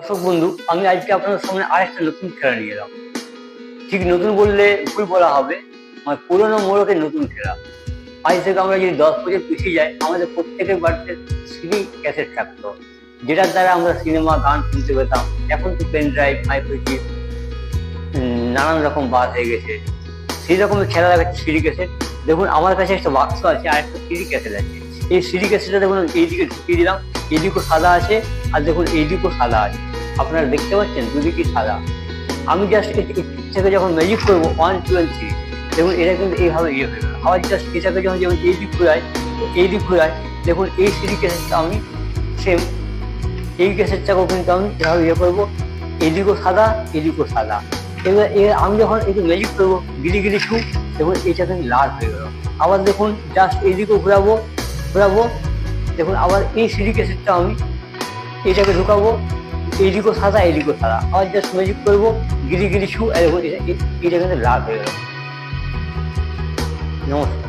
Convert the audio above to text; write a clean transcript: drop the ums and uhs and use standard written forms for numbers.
দর্শক বন্ধু, আমি আজকে আপনাদের সামনে আরেকটা নতুন খেলা নিয়ে এলাম। ঠিক নতুন বললে ভুল বলা হবে, আমার পুরোনো মোড়কের নতুন খেলা। আজ থেকে আমরা যদি 10 বছর পিছিয়ে যাই, আমাদের প্রত্যেকের বাড়িতে সিডি ক্যাসেট থাকতো, যেটার দ্বারা আমরা সিনেমা গান শুনতে পেতাম। এখন তো পেন ড্রাইভ, মাইক্রো চিপ, নানান রকম বাদ হয়ে গেছে। সেই রকমের খেলা দেখাচ্ছে সিডি ক্যাসেট। দেখুন, আমার কাছে একটা বাক্স আছে আর একটা সিডি ক্যাসেট আছে। এই সিডি ক্যাসেটটা দেখুন এইদিকে ঢুকিয়ে দিলাম, এইদিকেও সাদা আছে আর দেখুন এইদিকেও সাদা আছে। আপনারা দেখতে পাচ্ছেন দুদিকই সাদা। আমি জাস্ট থেকে যখন ম্যাজিক করবো 1 2 and 3, দেখুন এটা কিন্তু এইভাবে ইয়ে হয়ে গেল। আবার জাস্ট এটাকে যখন যেমন এই দিক ঘুরাই, এই দিক ঘুরাই, দেখুন এই সিডি ক্যাসেটটা আমি সেম এই ক্যাসেটটাকেও কিন্তু আমি এভাবে ইয়ে করবো, এদিকেও সাদা এদিকেও সাদা। এবার আমি যখন একটু ম্যাজিক করবো গিরি গিরি শু, দেখুন এইটা কিন্তু লাল হয়ে গেল। আবার দেখুন জাস্ট এইদিকেও ঘুরাবো ঘুরাবো, দেখুন আবার এই সিডি ক্যাসেটটা আমি এটাকে ঢুকাবো, এইদিকেও সাদা এইদিকেও সাদা। আবার জাস্ট ম্যাজিক করবো গিরি গিরি শু, দেখুন এটা কিন্তু লাল হয়ে গেল। নমস্কার।